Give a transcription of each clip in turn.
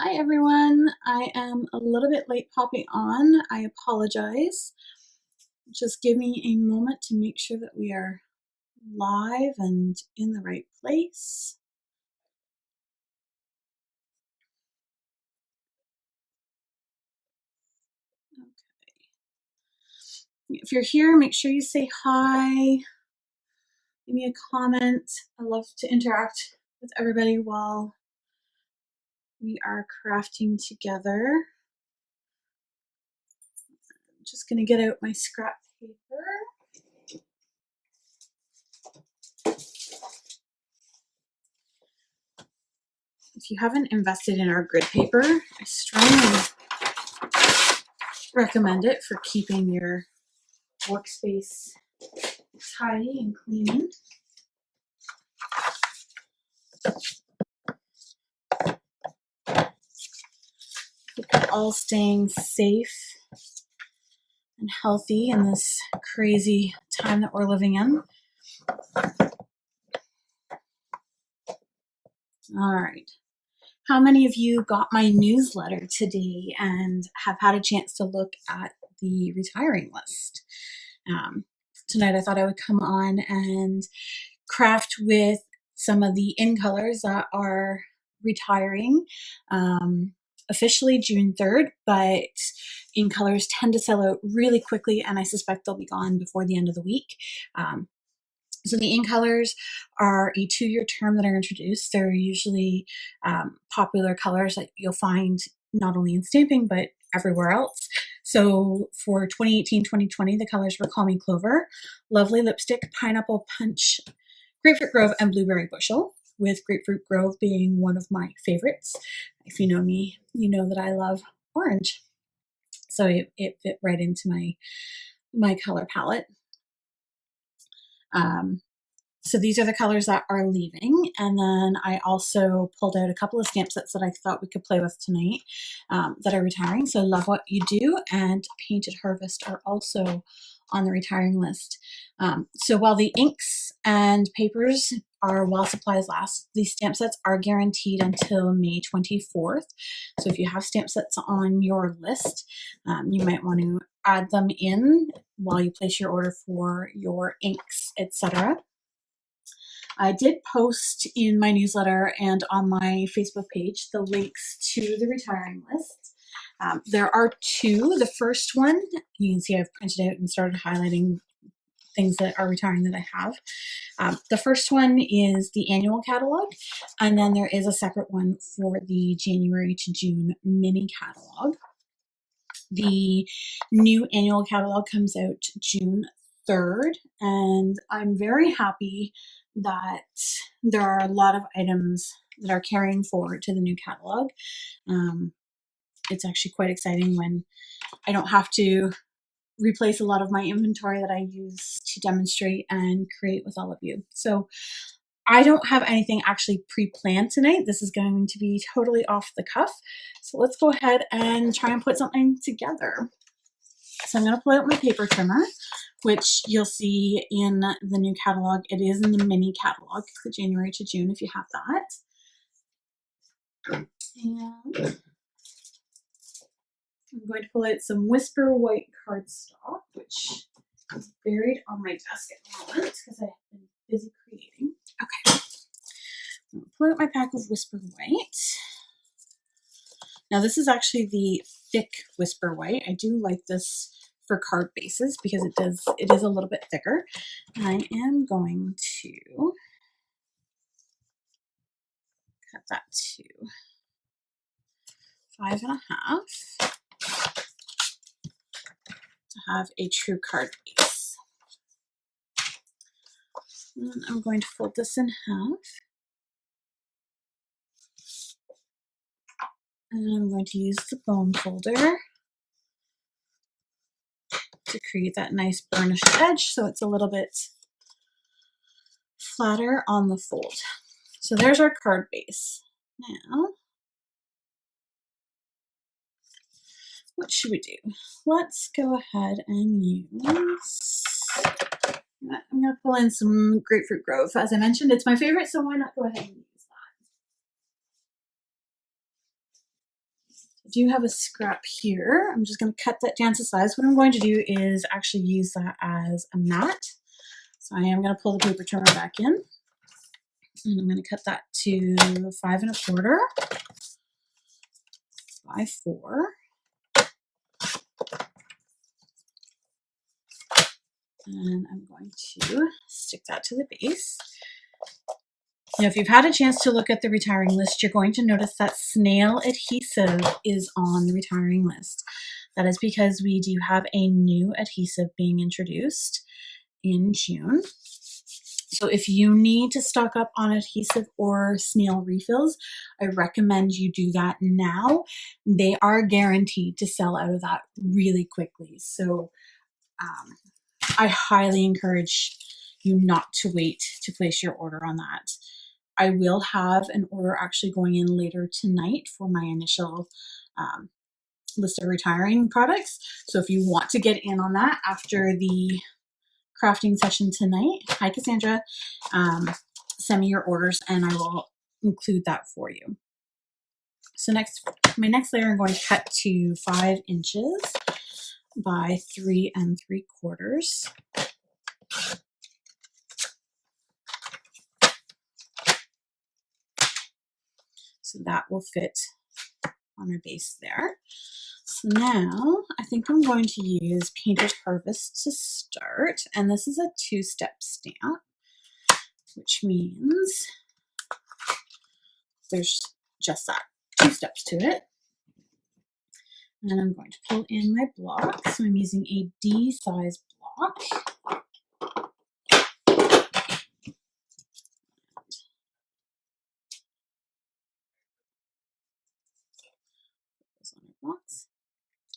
Hi everyone, I am a little bit late popping on. I apologize. Just give me a moment to make sure that we are live and in the right place. Okay. If you're here, make sure you say hi. Give me a comment. I love to interact with everybody while we are crafting together. I'm just going to get out my scrap paper. If you haven't invested in our grid paper, I strongly recommend it for keeping your workspace tidy and clean. Keep it all staying safe and healthy in this crazy time that we're living in. All right. How many of you got my newsletter today and have had a chance to look at the retiring list? Tonight I thought I would come on and craft with some of the in colors that are retiring. Officially June 3rd, but in colors tend to sell out really quickly, and I suspect they'll be gone before the end of the week. So the in colors are a 2-year term that are introduced. They're usually popular colors that you'll find not only in stamping, but everywhere else. So for 2018-2020, the colors were Call Me Clover, Lovely Lipstick, Pineapple Punch, Grapefruit Grove, and Blueberry Bushel, with Grapefruit Grove being one of my favorites. If you know me, you know that I love orange. So it fit right into my color palette. So these are the colors that are leaving. And then I also pulled out a couple of stamp sets that I thought we could play with tonight that are retiring. So Love What You Do and Painted Harvest are also on the retiring list. So while the inks and papers are while supplies last, these stamp sets are guaranteed until May 24th. So if you have stamp sets on your list, you might want to add them in while you place your order for your inks, etc. I did post in my newsletter and on my Facebook page the links to the retiring list. There are two. The first one, you can see I've printed out and started highlighting things that are retiring that I have. The first one is the annual catalog, and then there is a separate one for the January to June mini catalog. The new annual catalog comes out June 3rd, and I'm very happy that there are a lot of items that are carrying forward to the new catalog. It's actually quite exciting when I don't have to replace a lot of my inventory that I use to demonstrate and create with all of you. So I don't have anything actually pre-planned tonight. This is going to be totally off the cuff. So let's go ahead and try and put something together. So I'm going to pull out my paper trimmer, which you'll see in the new catalog. It is in the mini catalog, the January to June, if you have that. And I'm going to pull out some Whisper White cardstock, which is buried on my desk at the moment because I've been busy creating. Okay. I'm going to pull out my pack of Whisper White. Now this is actually the thick Whisper White. I do like this for card bases because it is a little bit thicker. And I am going to cut that to 5.5 to have a true card base. And I'm going to fold this in half. And I'm going to use the bone folder to create that nice burnished edge so it's a little bit flatter on the fold. So there's our card base. Now, what should we do? Let's go ahead and use, I'm going to pull in some Grapefruit Grove. As I mentioned, it's my favorite, so why not go ahead and use do have a scrap here. I'm just going to cut that down to size. What I'm going to do is actually use that as a mat. So I am going to pull the paper trimmer back in, and I'm going to cut that to 5 1/4 by 4. And I'm going to stick that to the base. Now, if you've had a chance to look at the retiring list, you're going to notice that snail adhesive is on the retiring list. That is because we do have a new adhesive being introduced in June. So if you need to stock up on adhesive or snail refills, I recommend you do that now. They are guaranteed to sell out of that really quickly. So I highly encourage you not to wait to place your order on that. I will have an order actually going in later tonight for my initial list of retiring products. So if you want to get in on that after the crafting session tonight, hi Cassandra, send me your orders and I will include that for you. So my next layer I'm going to cut to 5 inches by 3 3/4. So that will fit on our base there. So now I think I'm going to use Painter's Harvest to start. And this is a 2-step stamp, which means there's just that 2 steps to it. And I'm going to pull in my block. So I'm using a D size block.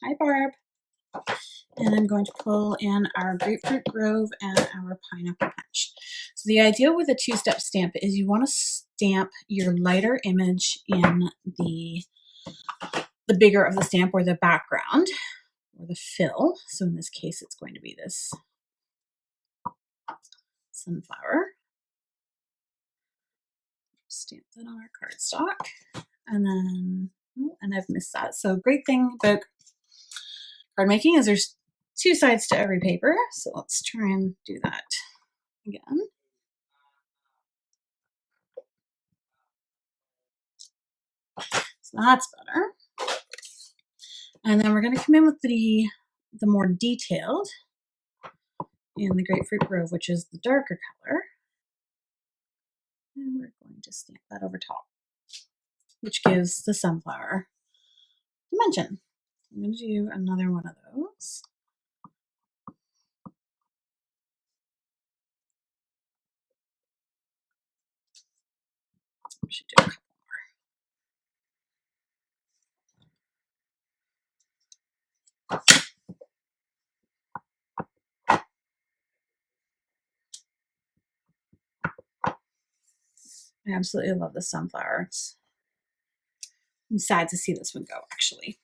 Hi, Barb. And I'm going to pull in our Grapefruit Grove and our Pineapple Punch. So the idea with a 2-step stamp is you want to stamp your lighter image in the bigger of the stamp or the background or the fill. So in this case, it's going to be this sunflower. Stamp that on our cardstock. And then, oh, and I've missed that. So great thing about card making is there's 2 sides to every paper. So let's try and do that again. So that's better. And then we're going to come in with the more detailed in the Grapefruit Grove, which is the darker color. And we're going to stamp that over top, which gives the sunflower dimension. I'm going to do another one of those. I should do a couple more. I absolutely love the sunflower. I'm sad to see this one go, actually.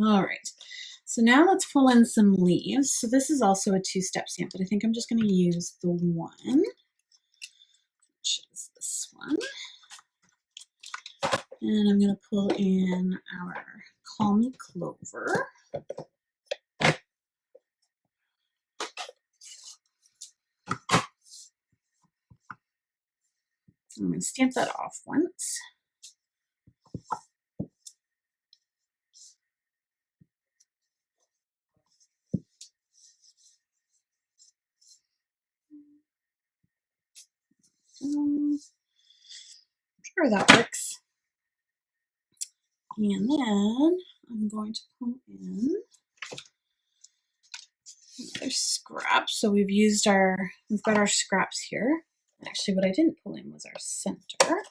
All right. So now let's pull in some leaves. So this is also a 2-step stamp, but I think I'm just going to use the one, which is this one. And I'm going to pull in our Call Me Clover. I'm going to stamp that off once. Sure, that works. And then I'm going to pull in another scrap. So we've got our scraps here. Actually, what I didn't pull in was our center.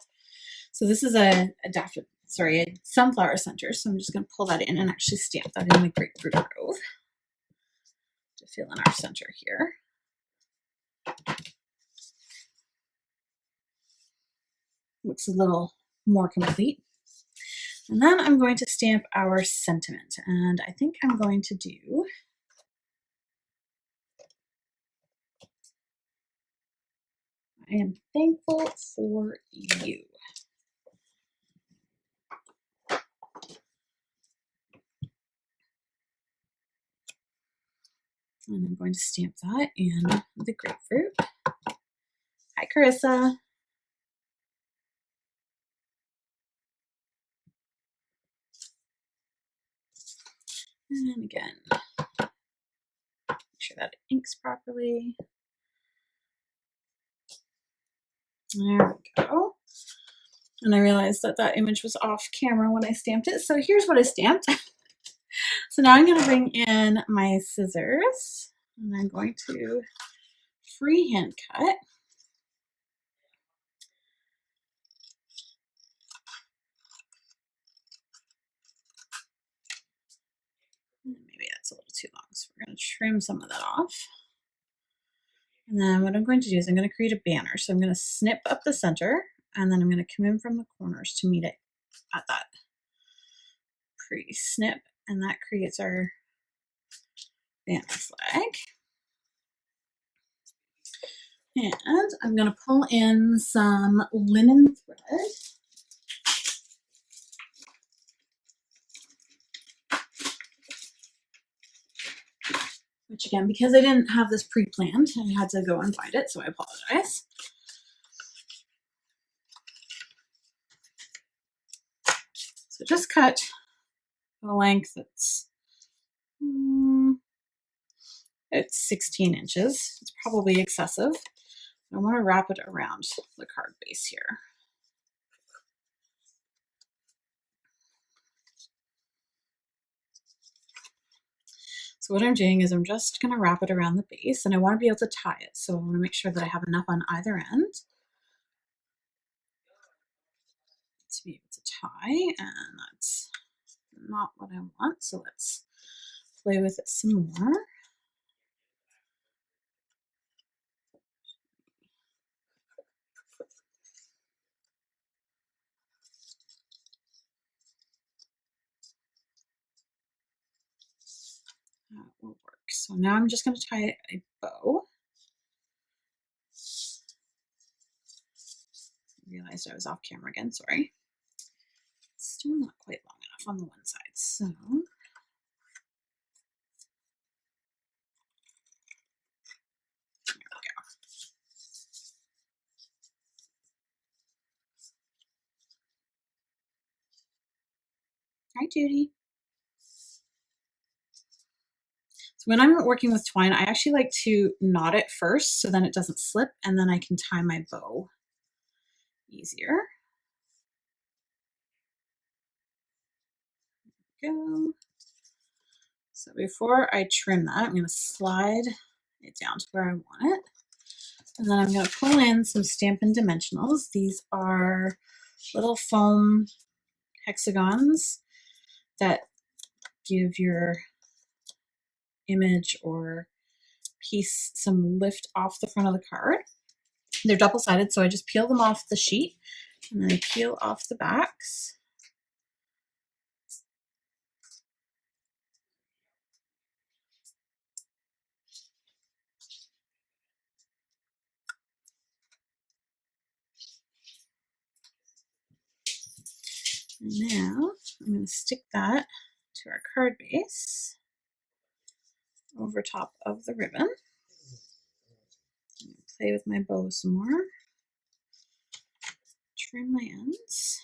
So this is a sunflower center. So I'm just going to pull that in and actually stamp that in the Grapefruit Grove to fill in our center here. Looks a little more complete. And then I'm going to stamp our sentiment. And I think I'm going to do I am thankful for you. And I'm going to stamp that in the grapefruit. Hi, Carissa. And again, make sure that it inks properly. There we go. And I realized that that image was off camera when I stamped it. So here's what I stamped. So now I'm going to bring in my scissors and I'm going to freehand cut. Maybe that's a little too long, so we're going to trim some of that off. And then what I'm going to do is I'm going to create a banner. So I'm going to snip up the center and then I'm going to come in from the corners to meet it at that pre-snip, and that creates our banner flag. And I'm going to pull in some linen thread. Which again, because I didn't have this pre-planned, I had to go and find it, so I apologize. So just cut a length that's it's 16 inches. It's probably excessive. I want to wrap it around the card base here. So what I'm doing is I'm just going to wrap it around the base, and I want to be able to tie it. So I want to make sure that I have enough on either end to be able to tie, and that's not what I want. So let's play with it some more. That will work. So now I'm just going to tie a bow. I realized I was off camera again, sorry. Still not quite long enough on the one side, so there we go. Hi, Judy. So when I'm working with twine, I actually like to knot it first so then it doesn't slip, and then I can tie my bow easier. There we go. So before I trim that, I'm going to slide it down to where I want it. And then I'm going to pull in some Stampin' Dimensionals. These are little foam hexagons that give your image or piece some lift off the front of the card. They're double-sided, so I just peel them off the sheet and then I peel off the backs. And now I'm going to stick that to our card base over top of the ribbon. Play with my bow some more. Trim my ends.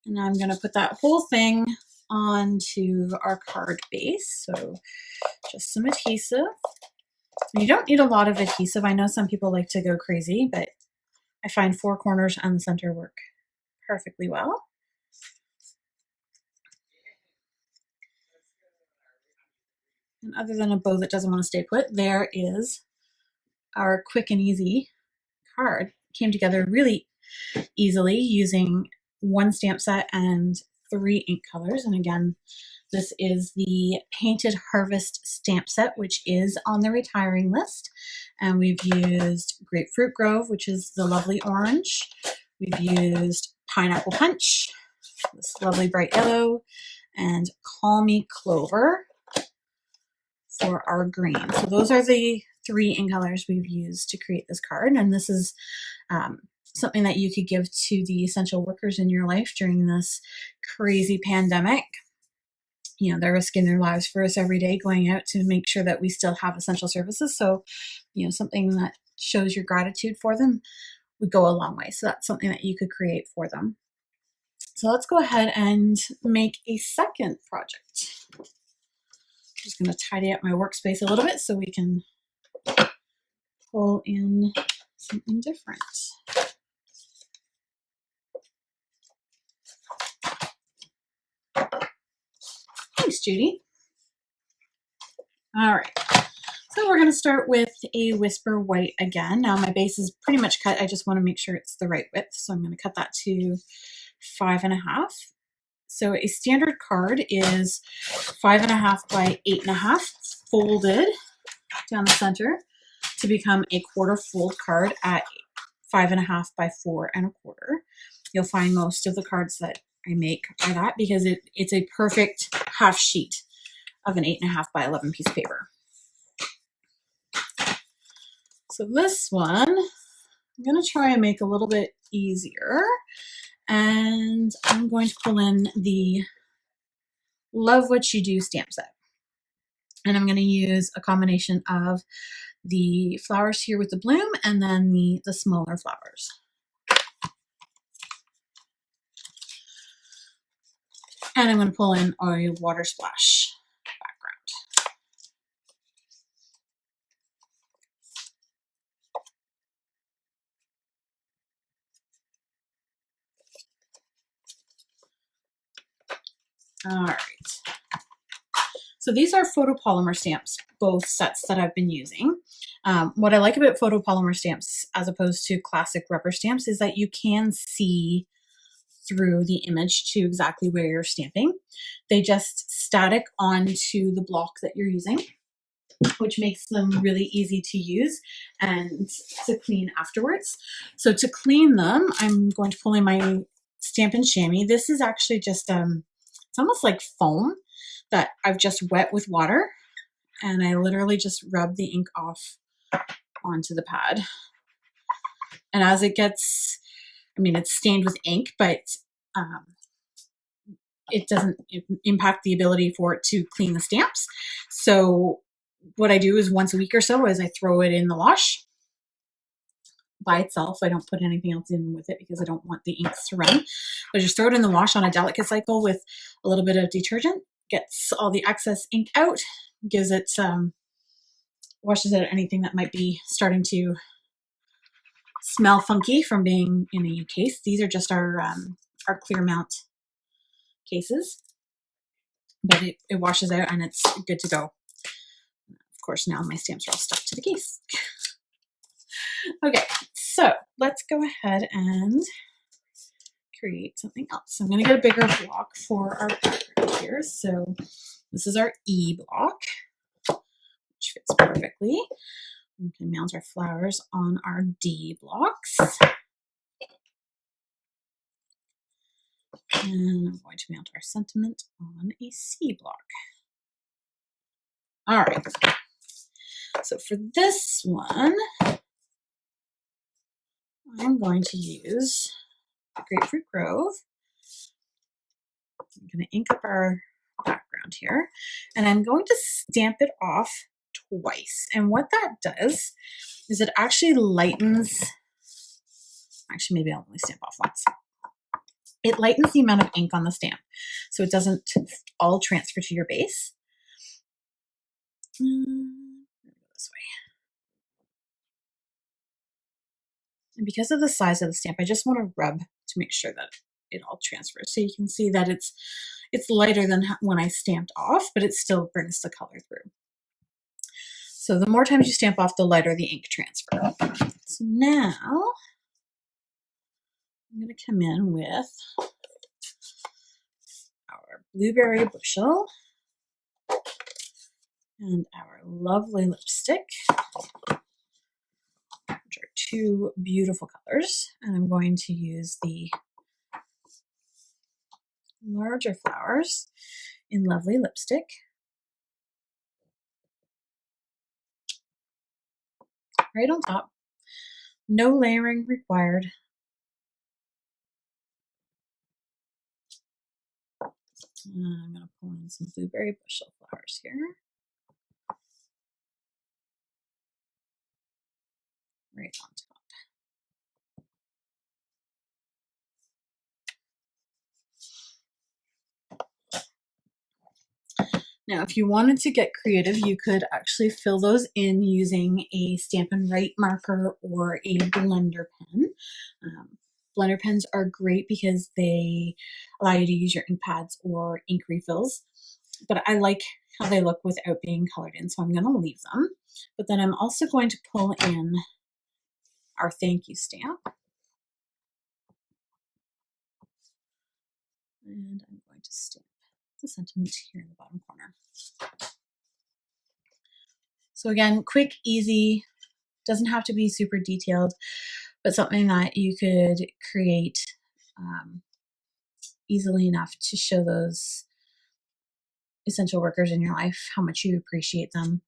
And now I'm going to put that whole thing onto our card base. So just some adhesive. You don't need a lot of adhesive. I know some people like to go crazy, but I find 4 corners and the center work perfectly well. And other than a bow that doesn't want to stay put, there is our quick and easy card. Came together really easily using 1 stamp set and 3 ink colors. And again, this is the Painted Harvest stamp set, which is on the retiring list. And we've used Grapefruit Grove, which is the lovely orange. We've used Pineapple Punch, this lovely bright yellow, and Call Me Clover for our green. So those are the 3 ink colors we've used to create this card. And this is something that you could give to the essential workers in your life during this crazy pandemic. you know, they're risking their lives for us every day, going out to make sure that we still have essential services. So, you know, something that shows your gratitude for them would go a long way. So that's something that you could create for them. So let's go ahead and make a second project. I'm just going to tidy up my workspace a little bit so we can pull in something different. Thanks, Judy. All right. So we're going to start with a Whisper White again. Now my base is pretty much cut. I just want to make sure it's the right width. So I'm going to cut that to 5.5. So a standard card is 5.5 by 8.5 folded down the center to become a quarter fold card at 5.5 by 4.25. You'll find most of the cards that I make are that because it's a perfect half sheet of an 8.5 by 11 piece of paper. So this one, I'm going to try and make a little bit easier. And I'm going to pull in the Love What You Do stamp set. And I'm going to use a combination of the flowers here with the bloom and then the smaller flowers. And I'm going to pull in a water splash background. All right. So these are photopolymer stamps, both sets that I've been using. What I like about photopolymer stamps as opposed to classic rubber stamps is that you can see through the image to exactly where you're stamping. They just static onto the block that you're using, which makes them really easy to use and to clean afterwards. So to clean them, I'm going to pull in my Stampin' Chamois. This is actually just, it's almost like foam that I've just wet with water, and I literally just rub the ink off onto the pad. And as it gets, I mean, it's stained with ink, but it doesn't impact the ability for it to clean the stamps. So what I do is once a week or so is I throw it in the wash by itself. I don't put anything else in with it because I don't want the inks to run. But just throw it in the wash on a delicate cycle with a little bit of detergent, gets all the excess ink out, gives it washes out anything that might be starting to smell funky from being in a case. These are just our clear mount cases, but it washes out and it's good to go. Of course, now my stamps are all stuck to the case. Okay, so let's go ahead and create something else. So I'm going to get a bigger block for our background here. So this is our E block, which fits perfectly. We can mount our flowers on our D blocks. And I'm going to mount our sentiment on a C block. All right. So for this one, I'm going to use Grapefruit Grove. I'm going to ink up our background here, and I'm going to stamp it off twice. And what that does is it actually lightens, actually maybe I'll only stamp off once. It lightens the amount of ink on the stamp so it doesn't all transfer to your base. Let me go this way. And because of the size of the stamp, I just want to rub to make sure that it all transfers. So you can see that it's lighter than when I stamped off, but it still brings the color through. So the more times you stamp off, the lighter the ink transfer. So now I'm going to come in with our Blueberry Bushel and our lovely lipstick, which are two beautiful colors. And I'm going to use the larger flowers in Lovely Lipstick. Right on top. No layering required. And I'm going to pull in some blueberry bushel flowers here. Right on top. Now, if you wanted to get creative, you could actually fill those in using a Stampin' Write marker or a blender pen. Blender pens are great because they allow you to use your ink pads or ink refills, but I like how they look without being colored in, so I'm going to leave them. But then I'm also going to pull in our thank you stamp. And I'm going to stamp the sentiment here in the bottom corner. So again, quick, easy, doesn't have to be super detailed, but something that you could create easily enough to show those essential workers in your life how much you appreciate them.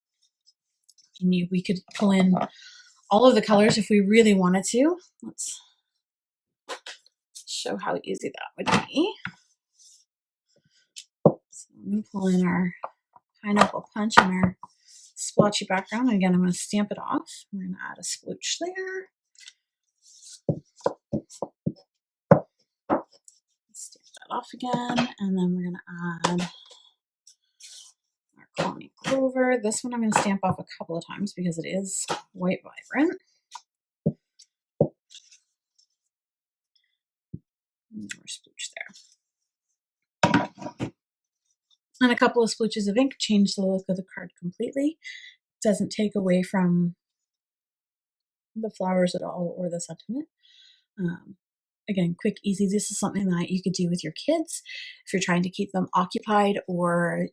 And we could pull in all of the colors if we really wanted to. Let's show how easy that would be. So I'm going to pull in our pineapple punch and our splotchy background. Again, I'm going to stamp it off. We're going to add a sploosh there. Stamp that off again, and then we're going to add our Call Me Clover. This one I'm going to stamp off a couple of times because it is quite vibrant. More sploosh there. And a couple of splooches of ink change the look of the card completely. Doesn't take away from the flowers at all or the sentiment. Again, quick, easy. This is something that you could do with your kids if you're trying to keep them occupied, or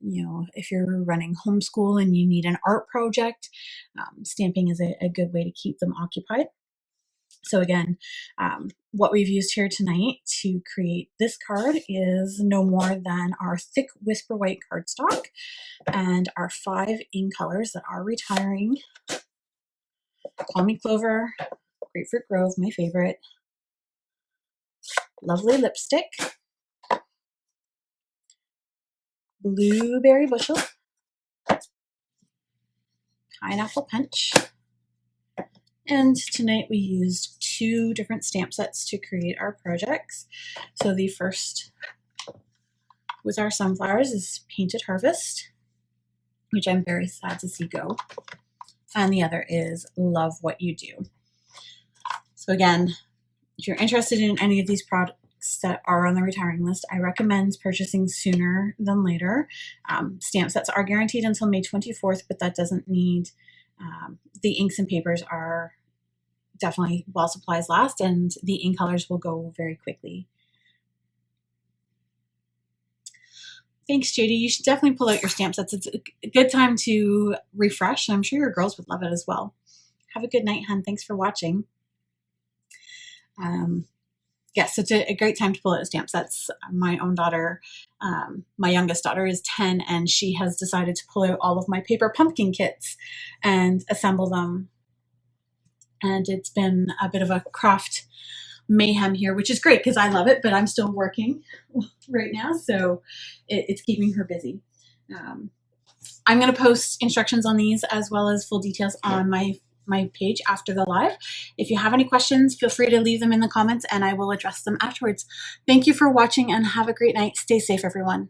if you're running homeschool and you need an art project. Stamping is a good way to keep them occupied. So again, what we've used here tonight to create this card is no more than our thick Whisper White cardstock and our 5 ink colors that are retiring. Call Me Clover, Grapefruit Grove, my favorite, Lovely Lipstick, Blueberry Bushel, Pineapple Punch, and tonight we used 2 different stamp sets to create our projects. So the first with our sunflowers is Painted Harvest, which I'm very sad to see go. And the other is Love What You Do. So again, if you're interested in any of these products that are on the retiring list, I recommend purchasing sooner than later. Stamp sets are guaranteed until May 24th, but that doesn't need, the inks and papers are definitely while supplies last, and the ink colors will go very quickly. Thanks, JD. You should definitely pull out your stamp sets. It's a good time to refresh. I'm sure your girls would love it as well. Have a good night, hun. Thanks for watching. Yes, it's a great time to pull out stamp sets. My own daughter, my youngest daughter is 10, and she has decided to pull out all of my paper pumpkin kits and assemble them. And it's been a bit of a craft mayhem here, which is great because I love it, but I'm still working right now, so it's keeping her busy. I'm going to post instructions on these as well as full details on my page after the live. If you have any questions, feel free to leave them in the comments and I will address them afterwards. Thank you for watching and have a great night. Stay safe, everyone.